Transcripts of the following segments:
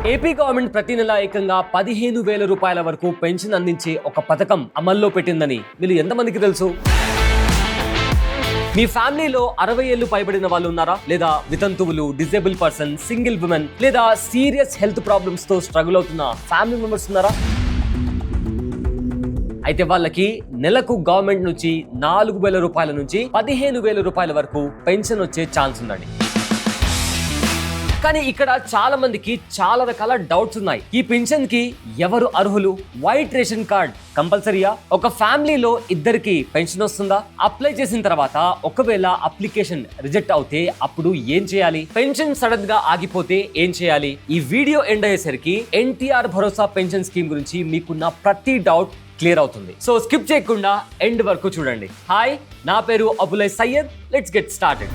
AP government ప్రతి నెల ఏకంగా 15,000 రూపాయల వరకు పెన్షన్ అందించే ఒక పథకం అమల్లో పెట్టిందని మీరు ఎంతమందికి తెలుసు? మీ ఫ్యామిలీలో 60 ఏళ్లు పైబడిన వాళ్ళు ఉన్నారా? లేదా వితంతువులు, డిజేబుల్ పర్సన్, సింగిల్ విమెన్ లేదా సీరియస్ హెల్త్ ప్రాబ్లమ్స్ తో స్ట్రగుల్ అవుతున్న ఫ్యామిలీ మెంబర్స్ ఉన్నారా? అయితే వాళ్ళకి నెలకు గవర్నమెంట్ నుంచి 4,000 రూపాయల నుంచి 15,000 రూపాయల వరకు పెన్షన్ వచ్చే ఛాన్స్ ఉందండి. కానీ ఇక్కడ చాలా మందికి చాలా రకాల డౌట్స్ ఉన్నాయి. ఈ పెన్షన్ కి ఎవరు అర్హులు? వైట్ రేషన్ కార్డ్ కంపల్సరీయా? ఒక ఫ్యామిలీలో ఇద్దరికి పెన్షన్ వస్తుందా? అప్లై చేసిన తర్వాత ఒకవేళ అప్లికేషన్ రిజెక్ట్ అవుతే అప్పుడు ఏం చేయాలి? పెన్షన్ సడన్ గా ఆగిపోతే ఏం చేయాలి? ఈ వీడియో ఎండ్ అయ్యేసరికి ఎన్టీఆర్ భరోసా పెన్షన్ స్కీమ్ గురించి మీకున్న ప్రతి డౌట్ క్లియర్ అవుతుంది. సో స్కిప్ చేయకుండా ఎండ్ వరకు చూడండి. హాయ్, నా పేరు Abulai Syed. Let's get started.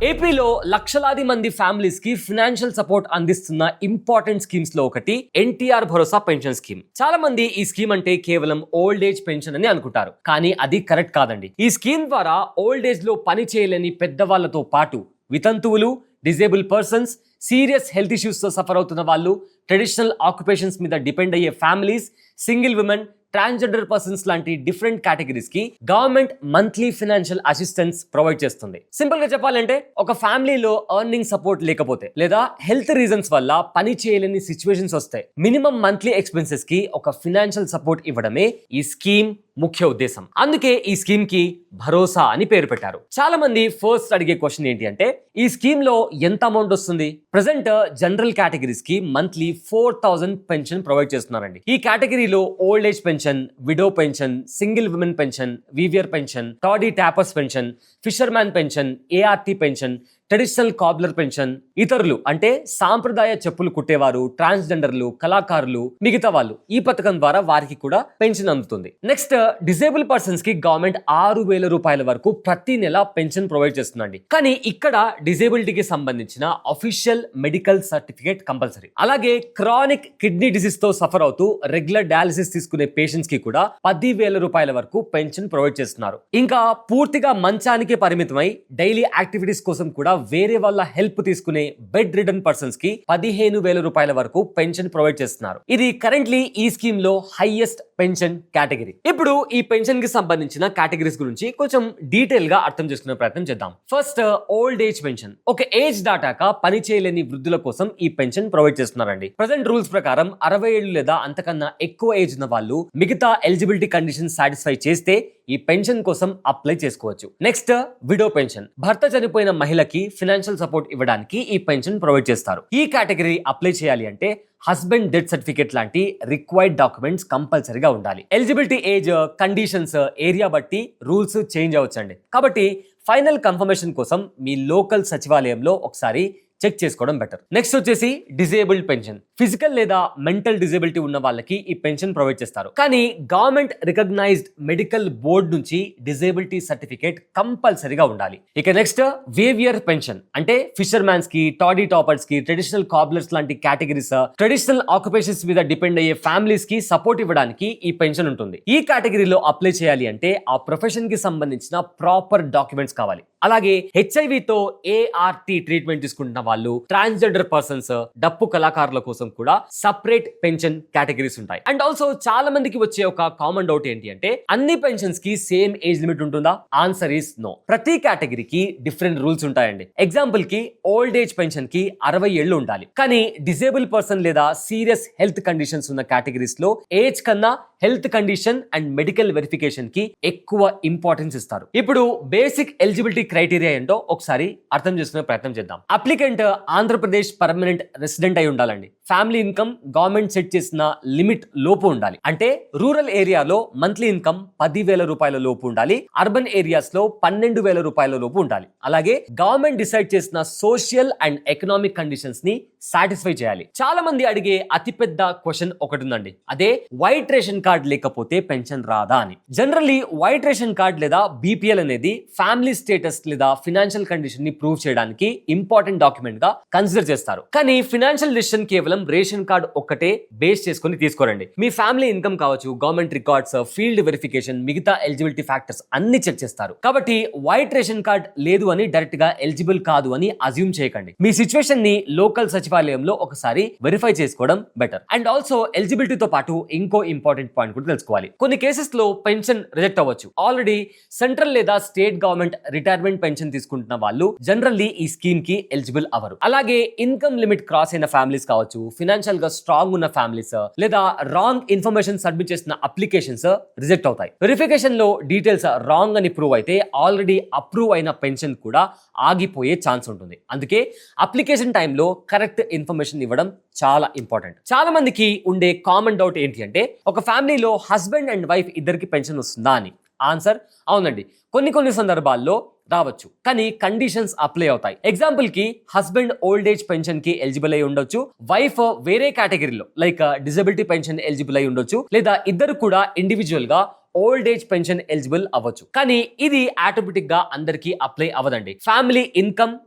ఏపీలో లక్షలాది మంది ఫ్యామిలీస్ కి ఫైనాన్షియల్ సపోర్ట్ అందిస్తున్న ఇంపార్టెంట్ స్కీమ్స్ లో ఒకటి ఎన్టీఆర్ భరోసా పెన్షన్ స్కీమ్. చాలా మంది ఈ స్కీమ్ అంటే కేవలం ఓల్డ్ ఏజ్ పెన్షన్ అని అనుకుంటారు, కానీ అది కరెక్ట్ కాదండి. ఈ స్కీమ్ ద్వారా ఓల్డ్ ఏజ్ లో పని చేయలేని పెద్దవాళ్లతో పాటు వితంతువులు, disable persons, serious health issues తో సఫర్ అవుతున్న వాళ్ళు, ట్రెడిషనల్ ఆక్యుపేషన్స్ మీద డిపెండ్ అయ్యే families, single women, transgender persons లాంటి డిఫరెంట్ కేటగిరీస్ కి government monthly financial assistance provide చేస్తుంది. సింపుల్ గా చెప్పాలంటే ఒక ఫ్యామిలీలో ఎర్నింగ్ సపోర్ట్ లేకపోతే లేదా హెల్త్ రీజన్స్ వల్ల పని చేయలేని సిచ్యువేషన్స్ వస్తాయి, మినిమం మంత్లీ ఎక్స్పెన్సెస్ కి ఒక ఫైనాన్షియల్ సపోర్ట్ ఇవ్వడమే ఈ స్కీమ్ ముఖ్య ఉద్దేశం. అందుకే ఈ స్కీమ్ కి భరోసా అని పేరు పెట్టారు. చాలా మంది ఫస్ట్ అడిగే క్వశ్చన్ ఏంటి అంటే, ఈ స్కీమ్ లో ఎంత అమౌంట్ వస్తుంది? ప్రెసెంట్ జనరల్ కేటగిరీస్ కి మంత్లీ 4,000 పెన్షన్ ప్రొవైడ్ చేస్తున్నారండి. ఈ కేటగిరీలో old age pension, widow pension, single women pension, weaver pension, toddy tappers pension, fisher man pension, ART pension, traditional cobbler pension, ఇతరులు అంటే సాంప్రదాయ చెప్పులు కుట్టేవారు, ట్రాన్స్జెండర్లు, కళాకారులు, మిగతా వాళ్ళు ఈ పథకం ద్వారా వారికి కూడా పెన్షన్ అందుతుంది. నెక్స్ట్, డిజేబుల్ పర్సన్స్ కి గవర్నమెంట్ 6,000 రూపాయల వరకు ప్రతి నెల పెన్షన్ ప్రొవైడ్ చేస్తుందండి. కానీ ఇక్కడ డిజేబిలిటీకి సంబంధించిన అఫీషియల్ మెడికల్ సర్టిఫికేట్ కంపల్సరీ. అలాగే క్రానిక్ కిడ్నీ డిసీజ్ తో సఫర్ అవుతూ రెగ్యులర్ డయాలిసిస్ తీసుకునే పేషెంట్స్ కి కూడా 10,000 రూపాయల వరకు పెన్షన్ ప్రొవైడ్ చేస్తున్నారు. ఇంకా పూర్తిగా మంచానికి పరిమితమై డైలీ యాక్టివిటీస్ కోసం కూడా వేరే వాళ్ళ హెల్ప్ తీసుకునే బెడ్ రిడన్ పర్సన్స్ కి 15,000 రూపాయల వరకు పెన్షన్ ప్రొవైడ్ చేస్తున్నారు. ఇది కరెంట్లీ ఈ స్కీమ్ లో హైయెస్ట్ పెన్షన్ కేటగిరీ. ఇప్పుడు ఈ పెన్షన్ కి సంబంధించిన కేటగిరీస్ గురించి కొంచెం డీటెయిల్ గా అర్థం చేసుకునే ప్రయత్నం చేద్దాం. First, old age pension. ఒక ఏజ్ దాటాక పని చేయలేని వృద్ధుల కోసం ఈ పెన్షన్ ప్రొవైడ్ చేస్తున్నారండి. ప్రెసెంట్ రూల్స్ ప్రకారం 60 ఏళ్లు లేదా అంతకన్నా ఎక్కువ ఏజ్ ఉన్న వాళ్ళు మిగతా ఎలిజిబిలిటీ కండిషన్ సాటిస్ఫై చేస్తే ఈ పెన్షన్ కోసం అప్లై చేసుకోవచ్చు. Next, widow pension. భర్త చనిపోయిన మహిళకి ఫైనాన్షియల్ సపోర్ట్ ఇవ్వడానికి ఈ పెన్షన్ ప్రొవైడ్ చేస్తారు. ఈ కేటగిరీ అప్లై చేయాలి అంటే హస్బెండ్ డెత్ సర్టిఫికేట్ లాంటి రిక్వైర్డ్ డాక్యుమెంట్స్ కంపల్సరీగా ఉండాలి. ఎలిజిబిలిటీ ఏజ్, కండిషన్స్, ఏరియా బట్టి రూల్స్ చేంజ్ అవ్వచ్చండి. కాబట్టి ఫైనల్ కన్ఫర్మేషన్ కోసం మీ లోకల్ సచివాలయంలో ఒకసారి చెక్ చేసుకోవడం బెటర్. నెక్స్ట్ వచ్చేసి డిజేబుల్డ్ పెన్షన్. ఫిజికల్ లేదా మెంటల్ డిజేబిలిటీ ఉన్న వాళ్ళకి ఈ పెన్షన్ ప్రొవైడ్ చేస్తారు. కానీ గవర్నమెంట్ రికగ్నైజ్డ్ మెడికల్ బోర్డ్ నుంచి డిజేబిలిటీ సర్టిఫికేట్ కంపల్సరీగా ఉండాలి. ఇక నెక్స్ట్, వేవియర్ పెన్షన్. అంటే ఫిషర్ మ్యాన్స్ కి, టాడీ టాపర్స్ కి, ట్రెడిషనల్ కాబ్లర్స్ లాంటి కేటగిరీస్, ట్రెడిషనల్ ఆక్యుపేషన్స్ మీద డిపెండ్ అయ్యే ఫ్యామిలీస్ కి సపోర్ట్ ఇవ్వడానికి ఈ పెన్షన్ ఉంటుంది. ఈ కేటగిరీలో అప్లై చేయాలి అంటే ఆ ప్రొఫెషన్ కి సంబంధించిన ప్రాపర్ డాక్యుమెంట్స్ కావాలి. అలాగే హెచ్ఐవితో ఏఆర్టీ ట్రీట్మెంట్ తీసుకుంటున్న వాళ్ళు, ట్రాన్స్జెండర్ పర్సన్స్, డప్పు కళాకారుల కోసం కూడా సపరేట్ పెన్షన్ కేటగిరీస్ ఉంటాయి. అండ్ ఆల్సో చాలా మందికి వచ్చే ఒక కామన్ డౌట్ ఏంటి అంటే, అన్ని పెన్షన్స్ కి సేమ్ ఏజ్ లిమిట్ ఉంటుందా? Answer is no. ప్రతి కేటగిరీకి డిఫరెంట్ రూల్స్ ఉంటాయండి. ఎగ్జాంపుల్ కి ఓల్డ్ ఏజ్ పెన్షన్ కి 60 ఏళ్లు ఉండాలి. కానీ డిజేబుల్ పర్సన్ లేదా సీరియస్ హెల్త్ కండిషన్స్ ఉన్న కేటగిరీస్ లో ఏజ్ కన్నా health condition and medical verification కి ఎక్కువ ఇంపార్టెన్స్ ఇస్తారు. ఇప్పుడు బేసిక్ ఎలిజిబిలిటీ క్రైటీరియా ఏంటో ఒకసారి అర్థం చేసుకునే ప్రయత్నం చేద్దాం. అప్లికెంట్ ఆంధ్రప్రదేశ్ పర్మనెంట్ రెసిడెంట్ అయి ఉండాలండి. ఫ్యామిలీ ఇన్కమ్ గవర్నమెంట్ సెట్ చేసిన లిమిట్ లోపు ఉండాలి. అంటే రూరల్ ఏరియాలో మంత్లీ ఇన్కమ్ 10,000 రూపాయల లోపు ఉండాలి. అర్బన్ ఏరియాస్ లో 12,000 రూపాయల లోపు ఉండాలి. అలాగే గవర్నమెంట్ డిసైడ్ చేసిన సోషల్ అండ్ ఎకనామిక్ కండిషన్స్ ని సాటిస్ఫై చేయాలి. చాలా మంది అడిగే అతిపెద్ద క్వశ్చన్ ఒకటి ఉందండి. అదే వైట్ రేషన్ కార్డ్ లేకపోతే పెన్షన్ రాదా అని. జనరల్లీ వైట్ రేషన్ కార్డ్ లేదా బీపీఎల్ అనేది ఫ్యామిలీ స్టేటస్ స్టేటస్ లేదా ఫినాన్షియల్ కండిషన్ ని ప్రూవ్ చేయడానికి ఇంపార్టెంట్ డాక్యుమెంట్ గా కన్సిడర్ చేస్తారు. కానీ ఫినాన్షియల్ డిసిషన్ కేవలం రేషన్ కార్డ్ ఒక్కటే బేస్ చేసుకుని తీసుకోరండి. మీ ఫ్యామిలీ ఇన్కమ్ కావచ్చు, గవర్నమెంట్ రికార్డ్స్, ఫీల్డ్ వెరిఫికేషన్, మిగతా ఎలిజిబిలిటీ ఫ్యాక్టర్స్ అన్ని చెక్ చేస్తారు. కాబట్టి వైట్ రేషన్ కార్డ్ లేదు అని డైరెక్ట్ గా ఎలిజిబుల్ కాదు అని అజ్యూమ్ చేయకండి. మీ సిచ్యువేషన్ ని లోకల్ సచివాలయంలో ఒకసారి వెరిఫై చేసుకోవడం బెటర్. అండ్ ఆల్సో ఎలిజిబిలిటీతో పాటు ఇంకో ఇంపార్టెంట్ పాయింట్ కూడా తెలుసుకోవాలి. కొన్ని కేసెస్ లో పెన్షన్ రిజెక్ట్ అవ్వచ్చు. ఆల్రెడీ సెంట్రల్ లేదా స్టేట్ గవర్నమెంట్ రిటైర్మెంట్ పెన్షన్ తీసుకుంటున్న వాళ్ళు జనరల్లీ ఈ స్కీమ్ కి ఎలిజిబుల్ అవ్వరు. అలాగే ఇన్కమ్ లిమిట్ క్రాస్ అయిన ఫ్యామిలీస్ కావచ్చు, ఫినాన్షియల్ గా స్ట్రాంగ్ ఉన్న ఫ్యామిలీస్ లేదా రాంగ్ ఇన్ఫర్మేషన్ సబ్మిట్ చేసిన అప్లికేషన్స్ రిజెక్ట్ అవుతాయి. వెరిఫికేషన్ లో డీటెయిల్స్ రాంగ్ అని ప్రూవ్ అయితే ఆల్రెడీ అప్రూవ్ అయిన పెన్షన్ కూడా ఆగిపోయే ఛాన్స్ ఉంటుంది. అందుకే అప్లికేషన్ టైంలో కరెక్ట్ ఇన్ఫర్మేషన్ ఇవ్వడం చాలా ఇంపార్టెంట్. చాలా మందికి ఉండే కామన్ డౌట్ ఏంటి అంటే, ఒక ఫ్యామిలీలో హస్బెండ్ అండ్ వైఫ్ ఇద్దరికి పెన్షన్ వస్తుందా అని. ఆన్సర్ అవునండి, కొన్ని సందర్భాల్లో రావచ్చు, కానీ కండిషన్స్ అప్లై అవుతాయి. ఎగ్జాంపుల్ కి హస్బెండ్ ఓల్డ్ ఏజ్ పెన్షన్ కి ఎలిజిబుల్ అయి ఉండొచ్చు, వైఫ్ వేరే కేటగిరీలో లైక్ డిజబిలిటీ పెన్షన్ ఎలిజిబుల్ అయి ఉండొచ్చు, లేదా ఇద్దరు కూడా ఇండివిజువల్ గా ఓల్డ్ ఏజ్ పెన్షన్ ఎలిజిబుల్ అవ్వచ్చు. కానీ ఇది ఆటోమేటిక్ గా అందరికీ అప్లై అవ్వదండి. Family income,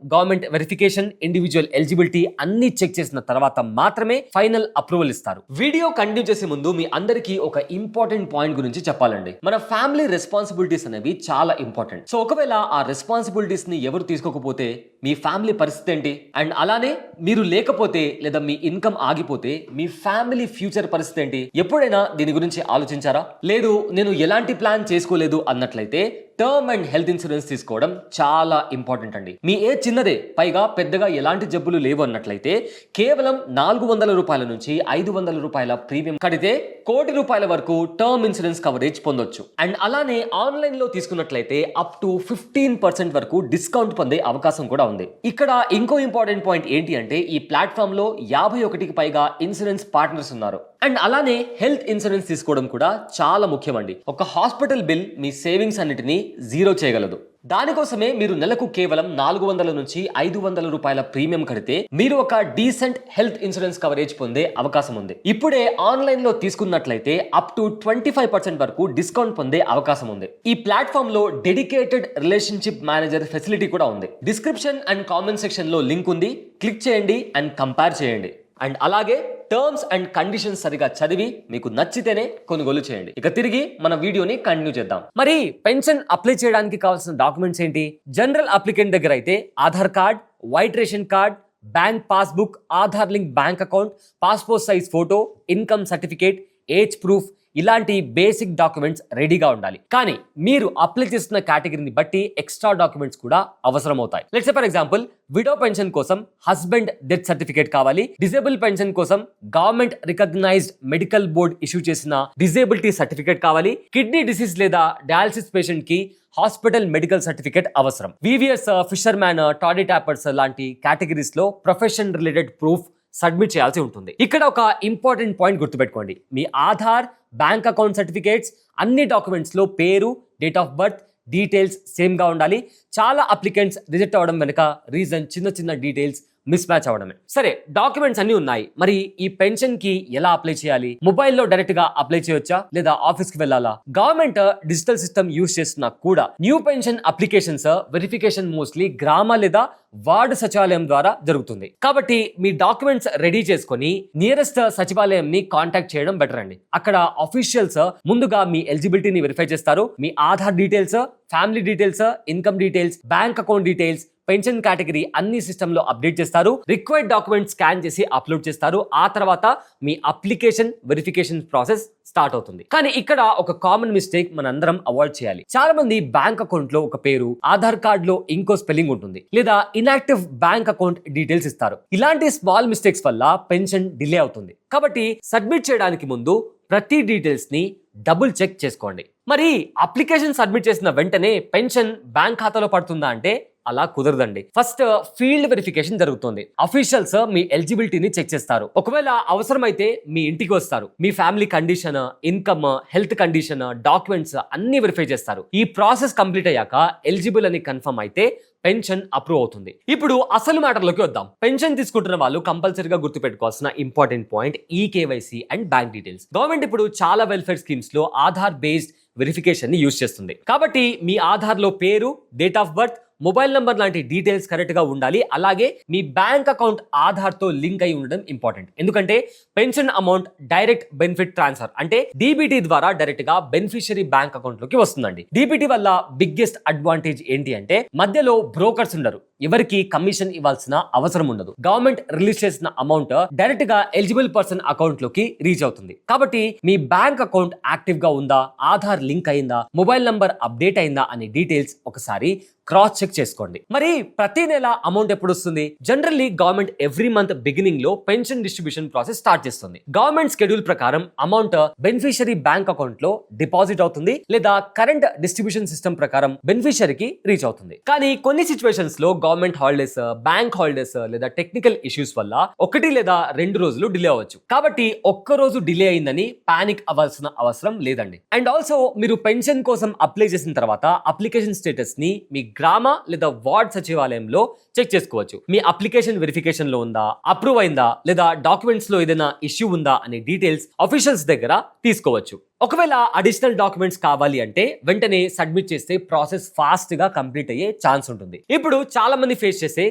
government verification, individual eligibility అన్ని చెక్ చేసిన తర్వాత మాత్రమే ఫైనల్ అప్రూవల్ ఇస్తారు. వీడియో కంటిన్యూ చేసే ముందు మీ అందరికీ ఒక ఇంపార్టెంట్ పాయింట్ గురించి చెప్పాలండి. మన ఫ్యామిలీ రెస్పాన్సిబిలిటీస్ అనేవి చాలా ఇంపార్టెంట్. సో ఒకవేళ ఆ రెస్పాన్సిబిలిటీస్ ని ఎవరు తీసుకోకపోతే మీ ఫ్యామిలీ పరిస్థితి ఏంటి? అండ్ అలానే మీరు లేకపోతే లేదా మీ ఇన్కమ్ ఆగిపోతే మీ ఫ్యామిలీ ఫ్యూచర్ పరిస్థితి ఏంటి? ఎప్పుడైనా దీని గురించి ఆలోచించారా? లేదు నేను ఎలాంటి ప్లాన్ చేసుకోలేదు అన్నట్లయితే టర్మ్ అండ్ హెల్త్ ఇన్సూరెన్స్ తీసుకోవడం చాలా ఇంపార్టెంట్ అండి. మీ ఏజ్ చిన్నదే, పైగా పెద్దగా ఎలాంటి జబ్బులు లేవు అన్నట్లయితే కేవలం 400 రూపాయల నుంచి 500 రూపాయల ప్రీమియం కడితే ₹1,00,00,000 వరకు టర్మ్ ఇన్సూరెన్స్ కవరేజ్ పొందొచ్చు. అండ్ అలానే ఆన్లైన్ లో తీసుకున్నట్లయితే అప్ టు 15% వరకు డిస్కౌంట్ పొందే అవకాశం కూడా ఉంది. ఇక్కడ ఇంకో ఇంపార్టెంట్ పాయింట్ ఏంటి అంటే, ఈ ప్లాట్ఫామ్ లో 51కి పైగా ఇన్సూరెన్స్ పార్ట్నర్స్ ఉన్నారు. అండ్ అలానే హెల్త్ ఇన్సూరెన్స్ తీసుకోవడం కూడా చాలా ముఖ్యమండి. ఒక హాస్పిటల్ బిల్ మీ సేవింగ్స్ అన్నిటిని జీరో చేయగలదు. దానికోసమే మీరు నెలకు కేవలం 400 నుంచి 500 రూపాయల ప్రీమియం కడితే మీరు ఒక డీసెంట్ హెల్త్ ఇన్సూరెన్స్ కవరేజ్ పొందే అవకాశం ఉంది. ఇప్పుడే ఆన్లైన్ లో తీసుకున్నట్లయితే అప్ టు 25% వరకు డిస్కౌంట్ పొందే అవకాశం ఉంది. ఈ ప్లాట్ఫామ్ లో డెడికేటెడ్ రిలేషన్షిప్ మేనేజర్ ఫెసిలిటీ కూడా ఉంది. డిస్క్రిప్షన్ అండ్ కామెంట్ సెక్షన్ లో లింక్ ఉంది, క్లిక్ చేయండి అండ్ కంపేర్ చేయండి. అండ్ అలాగే టర్మ్స్ అండ్ కండిషన్స్ సరిగా చదివి మీకు నచ్చితేనే కొనుగోలు చేయండి. ఇక తిరిగి మన వీడియోని కంటిన్యూ చేద్దాం. మరి పెన్షన్ అప్లై చేయడానికి కావాల్సిన డాక్యుమెంట్స్ ఏంటి? జనరల్ అప్లికెంట్ దగ్గర అయితే Aadhaar card, white ration card, bank passbook, Aadhaar link bank account, passport size photo, income certificate, age proof ఇలాంటి బేసిక్ డాక్యుమెంట్స్ రెడీగా ఉండాలి. కానీ మీరు అప్లై చేస్తున్న కేటగిరీని బట్టి ఎక్స్ట్రా డాక్యుమెంట్స్ కూడా అవసరం అవుతాయి. Let's say for example, widow pension కోసం హస్బెండ్ డెత్ సర్టిఫికేట్ కావాలి. డిజేబుల్ పెన్షన్ కోసం government recognized medical board issue చేసిన డిజేబిలిటీ సర్టిఫికేట్ కావాలి. కిడ్నీ డిసీజ్ లేదా డయాలసిస్ పేషెంట్ కి హాస్పిటల్ మెడికల్ సర్టిఫికేట్ అవసరం. Weavers, fisherman, toddy tappers లాంటి కేటగిరీస్ లో ప్రొఫెషన్ రిలేటెడ్ ప్రూఫ్ సబ్మిట్ చేయాల్సి ఉంటుంది. ఇక్కడ ఒక ఇంపార్టెంట్ పాయింట్ గుర్తుపెట్టుకోండి. మీ ఆధార్, బ్యాంక్ అకౌంట్ సర్టిఫికేట్స్ అన్ని డాక్యుమెంట్స్ లో పేరు, date of birth details same గా ఉండాలి. చాలా అప్లికెంట్స్ రిజెక్ట్ అవ్వడం వెనుక రీజన్ చిన్న డీటెయిల్స్ మిస్ మ్యాచ్ అవడమే. సరే, డాక్యుమెంట్స్ అన్ని ఉన్నాయి, మరి ఈ పెన్షన్ కి ఎలా అప్లై చేయాలి? మొబైల్లో డైరెక్ట్ గా అప్లై చేయొచ్చా లేదా ఆఫీస్ కి వెళ్ళాలా? గవర్నమెంట్ డిజిటల్ సిస్టమ్ యూస్ చేస్తున్నా కూడా new pension applications verification mostly గ్రామ లేదా వార్డు సచివాలయం ద్వారా జరుగుతుంది. కాబట్టి మీ డాక్యుమెంట్స్ రెడీ చేసుకొని నియరెస్ట్ సచివాలయం ని కాంటాక్ట్ చేయడం బెటర్ అండి. అక్కడ ఆఫీషియల్స్ ముందుగా మీ ఎలిజిబిలిటీని వెరిఫై చేస్తారు. మీ Aadhaar details, family details, income details, bank account details, pension category అన్ని సిస్టమ్ లో అప్డేట్ చేస్తారు. రిక్వైర్డ్ డాక్యుమెంట్ స్కాన్ చేసి అప్లోడ్ చేస్తారు. ఆ తర్వాత మీ అప్లికేషన్ వెరిఫికేషన్ ప్రాసెస్ స్టార్ట్ అవుతుంది. కానీ ఇక్కడ ఒక కామన్ మిస్టేక్ మనందరం అవాయిడ్ చేయాలి. చాలా మంది బ్యాంక్ అకౌంట్ లో ఒక పేరు, ఆధార్ కార్డ్ లో ఇంకో స్పెల్లింగ్ ఉంటుంది, లేదా ఇన్యాక్టివ్ బ్యాంక్ అకౌంట్ డీటెయిల్స్ ఇస్తారు. ఇలాంటి స్మాల్ మిస్టేక్స్ వల్ల పెన్షన్ డిలే అవుతుంది. కాబట్టి సబ్మిట్ చేయడానికి ముందు ప్రతి డీటెయిల్స్ ని డబుల్ చెక్ చేసుకోండి. మరి అప్లికేషన్ సబ్మిట్ చేసిన వెంటనే పెన్షన్ బ్యాంక్ ఖాతాలో పడుతుందా అంటే అలా కుదరదండి. ఫస్ట్ ఫీల్డ్ వెరిఫికేషన్ జరుగుతుంది. అఫీషియల్స్ మీ ఎలిజిబిలిటీని చెక్ చేస్తారు. ఒకవేళ అవసరమైతే మీ ఇంటికి వస్తారు. మీ family condition, income, health condition, documents అన్ని వెరిఫై చేస్తారు. ఈ ప్రాసెస్ కంప్లీట్ అయ్యాక ఎలిజిబుల్ అని కన్ఫర్మ్ అయితే పెన్షన్ అప్రూవ్ అవుతుంది. ఇప్పుడు అసలు మ్యాటర్లోకి వద్దాం. పెన్షన్ తీసుకుంటున్న వాళ్ళు కంపల్సరీగా గుర్తుపెట్టుకోవాల్సిన important point eKYC and bank details. Government ఇప్పుడు చాలా వెల్ఫేర్ స్కీమ్స్ లో ఆధార్ బేస్డ్ వెరిఫికేషన్ ని యూజ్ చేస్తుంది. కాబట్టి మీ ఆధార్ లో పేరు, date of birth, mobile number లాంటి డీటెయిల్స్ కరెక్ట్ గా ఉండాలి. అలాగే మీ బ్యాంక్ అకౌంట్ ఆధార్ తో లింక్ అయి ఉండడం ఇంపార్టెంట్. ఎందుకంటే pension amount direct benefit transfer అంటే డీబీటీ ద్వారా డైరెక్ట్ గా బెనిఫిషియరీ బ్యాంక్ అకౌంట్ లోకి వస్తుందండి. డీబీటీ వల్ల బిగ్గెస్ట్ అడ్వాంటేజ్ ఏంటి అంటే మధ్యలో బ్రోకర్స్ ఉండరు, ఎవరికి కమిషన్ ఇవ్వాల్సిన అవసరం ఉండదు. గవర్నమెంట్ రిలీజ్ చేసిన అమౌంట్ డైరెక్ట్ గా ఎలిజిబుల్ పర్సన్ అకౌంట్ లోకి రీచ్ అవుతుంది. కాబట్టి మీ బ్యాంక్ అకౌంట్ యాక్టివ్ గా ఉందా, ఆధార్ లింక్ అయిందా, మొబైల్ నంబర్ అప్డేట్ అయిందా అనే డీటెయిల్స్ ఒకసారి క్రాస్ చెక్ చేసుకోండి. మరి ప్రతి నెల అమౌంట్ ఎప్పుడు వస్తుంది? Generally government every month beginning లో పెన్షన్ డిస్ట్రిబ్యూషన్ ప్రాసెస్ స్టార్ట్ చేస్తుంది. గవర్నమెంట్ షెడ్యూల్ ప్రకారం అమౌంట్ బెనిఫిషియరీ బ్యాంక్ అకౌంట్ లో డిపాజిట్ అవుతుంది లేదా కరెంట్ డిస్ట్రిబ్యూషన్ సిస్టమ్ ప్రకారం బెనిఫిషియరీకి రీచ్ అవుతుంది. కానీ కొన్ని సిచ్యువేషన్స్ లో గవర్నమెంట్ హాలిడేస్, బ్యాంక్ హాలిడేస్ లేదా టెక్నికల్ ఇష్యూస్ వల్ల 1 లేదా 2 రోజులు డిలే అవ్వచ్చు. కాబట్టి ఒక్క రోజు డిలే అయిందని పానిక్ అవ్వాల్సిన అవసరం లేదండి. అండ్ ఆల్సో మీరు పెన్షన్ కోసం అప్లై చేసిన తర్వాత అప్లికేషన్ స్టేటస్ ని మీ గ్రామ లేదా వార్డ్ సచివాలయంలో చెక్ చేసుకోవచ్చు. మీ అప్లికేషన్ వెరిఫికేషన్ లో ఉందా, అప్రూవ్ అయిందా లేదా డాక్యుమెంట్స్ లో ఏదైనా ఇష్యూ ఉందా అనే డీటెయిల్స్ ఆఫీషియల్స్ దగ్గర తీసుకోవచ్చు. ఒకవేళ అడిషనల్ డాక్యుమెంట్స్ కావాలి అంటే వెంటనే సబ్మిట్ చేస్తే ప్రాసెస్ ఫాస్ట్ గా కంప్లీట్ అయ్యే ఛాన్స్ ఉంటుంది. ఇప్పుడు చాలా మంది ఫేస్ చేసే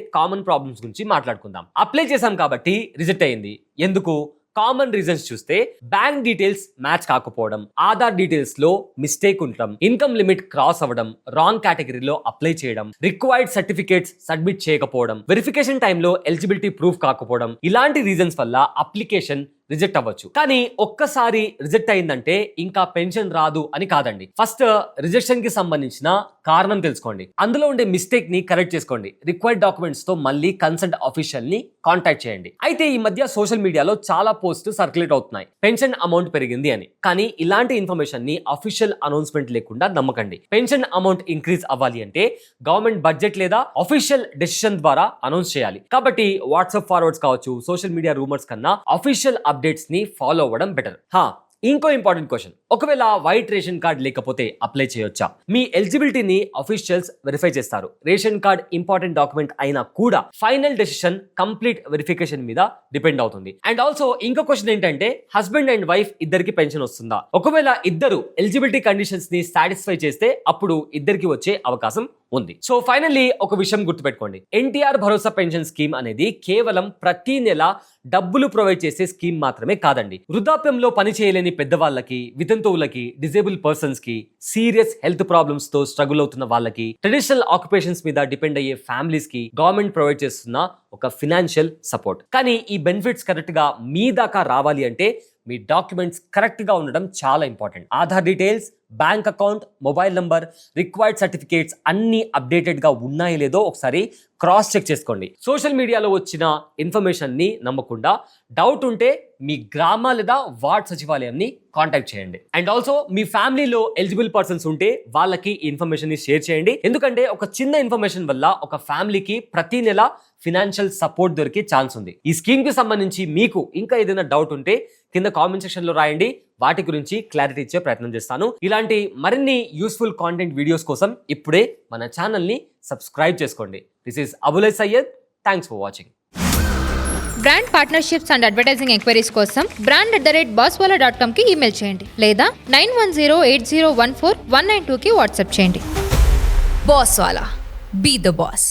కామన్ ప్రాబ్లమ్స్ గురించి మాట్లాడుకుందాం. అప్లై చేసాం కాబట్టి రిజెక్ట్ అయింది. ఎందుకు? కామన్ రీజన్స్ చూస్తే బ్యాంక్ డీటెయిల్స్ మ్యాచ్ కాకపోవడం, ఆధార్ డీటెయిల్స్ లో మిస్టేక్ ఉండడం, ఇన్కమ్ లిమిట్ క్రాస్ అవ్వడం, రాంగ్ కేటగిరీలో అప్లై చేయడం, రిక్వైర్డ్ సర్టిఫికేట్స్ సబ్మిట్ చేయకపోవడం, వెరిఫికేషన్ టైంలో ఎలిజిబిలిటీ ప్రూఫ్ కాకపోవడం, ఇలాంటి రీజన్స్ వల్ల అప్లికేషన్ రిజెక్ట్ అవ్వచ్చు. కానీ ఒక్కసారి రిజెక్ట్ అయిందంటే ఇంకా పెన్షన్ రాదు అని కాదండి. ఫస్ట్ రిజెక్షన్ కి సంబంధించిన కారణం తెలుసుకోండి, అందులో ఉండే మిస్టేక్ ని కరెక్ట్ చేసుకోండి. రిక్వైర్డ్ డాక్యుమెంట్స్ తో మళ్ళీ కన్సర్న్ ఆఫీషియల్ ని కాంటాక్ట్ చేయండి. అయితే ఈ మధ్య సోషల్ మీడియాలో చాలా పోస్ట్ సర్క్యులేట్ అవుతున్నాయి పెన్షన్ అమౌంట్ పెరిగింది అని. కానీ ఇలాంటి ఇన్ఫర్మేషన్ ని అఫీషియల్ అనౌన్స్మెంట్ లేకుండా నమ్మకండి. పెన్షన్ అమౌంట్ ఇంక్రీజ్ అవ్వాలి అంటే గవర్నమెంట్ బడ్జెట్ లేదా అఫీషియల్ డెసిషన్ ద్వారా అనౌన్స్ చేయాలి. కాబట్టి వాట్సాప్ ఫార్వర్డ్స్ కావచ్చు, సోషల్ మీడియా రూమర్స్ కన్నా అఫీషియల్ అప్డేట్స్ ని ఫాలో అవ్వడం బెటర్. ఇంకో ఇంపార్టెంట్ క్వశ్చన్, ఒకవేళ వైట్ రేషన్ కార్డ్ లేకపోతే అప్లై చేయొచ్చా? మీ ఎలిజిబిలిటీని అఫీషియల్స్ వెరిఫై చేస్తారు. రేషన్ కార్డ్ ఇంపార్టెంట్ డాక్యుమెంట్ అయినా కూడా ఫైనల్ డెసిషన్ కంప్లీట్ వెరిఫికేషన్ మీద డిపెండ్ అవుతుంది. అండ్ ఆల్సో ఇంకో క్వశ్చన్ ఏంటంటే హస్బెండ్ అండ్ వైఫ్ ఇద్దరికి పెన్షన్ వస్తుందా? ఒకవేళ ఇద్దరు ఎలిజిబిలిటీ కండిషన్స్ ని సాటిస్ఫై చేస్తే అప్పుడు ఇద్దరికి వచ్చే అవకాశం ఉంది. సో ఫైనల్లీ ఒక విషయం గుర్తుపెట్టుకోండి, ఎన్టీఆర్ భరోసా పెన్షన్ స్కీమ్ అనేది కేవలం ప్రతి నెల డబ్బులు ప్రొవైడ్ చేసే స్కీమ్ మాత్రమే కాదండి. వృద్ధాప్యంలో పని చేయలేని పెద్దవాళ్ళకి, వితంతువులకి, డిజేబుల్ పర్సన్స్ కి, సీరియస్ హెల్త్ ప్రాబ్లమ్స్ తో స్ట్రగుల్ అవుతున్న వాళ్ళకి, ట్రెడిషనల్ ఆక్యుపేషన్స్ మీద డిపెండ్ అయ్యే ఫ్యామిలీస్ కి గవర్నమెంట్ ప్రొవైడ్ చేస్తున్న ఒక ఫినాన్షియల్ సపోర్ట్. కానీ ఈ బెనిఫిట్స్ కరెక్ట్ గా మీ దాకా రావాలి అంటే మీ డాక్యుమెంట్స్ కరెక్ట్ గా ఉండడం చాలా important. Aadhaar details, bank account, mobile number, required certificates అన్ని అప్డేటెడ్ గా ఉన్నాయో లేదో ఒకసారి క్రాస్ చెక్ చేసుకోండి. సోషల్ మీడియాలో వచ్చిన ఇన్ఫర్మేషన్ ని నమ్మకుండా డౌట్ ఉంటే మీ గ్రామ లేదా వార్డ్ సచివాలయంని కాంటాక్ట్ చేయండి. అండ్ ఆల్సో మీ ఫ్యామిలీలో ఎలిజిబుల్ పర్సన్స్ ఉంటే వాళ్ళకి ఈ ఇన్ఫర్మేషన్ ని షేర్ చేయండి. ఎందుకంటే ఒక చిన్న ఇన్ఫర్మేషన్ వల్ల ఒక ఫ్యామిలీకి ప్రతి నెల ఫినాన్షియల్ సపోర్ట్ దొరికే ఛాన్స్ ఉంది. ఈ స్కీమ్ కి సంబంధించి మీకు ఇంకా ఏదైనా డౌట్ ఉంటే కింద కామెంట్ సెక్షన్ లో రాయండి, వాటి గురించి క్లారిటీ ఇచ్చే ప్రయత్నం చేస్తాను. ఇలాంటి మరిన్ని యూస్ఫుల్ కాంటెంట్ వీడియోస్ కోసం ఇప్పుడే మన ఛానల్ ని సబ్స్క్రైబ్ చేసుకోండి. This is Abul Syed. Thanks for watching. Brand partnerships and advertising enquiries కోసం brand@bosswala.com కి ఈమెయిల్ చేయండి లేదా 9108014192కి వాట్సాప్ చేయండి. Bosswala. Be the boss.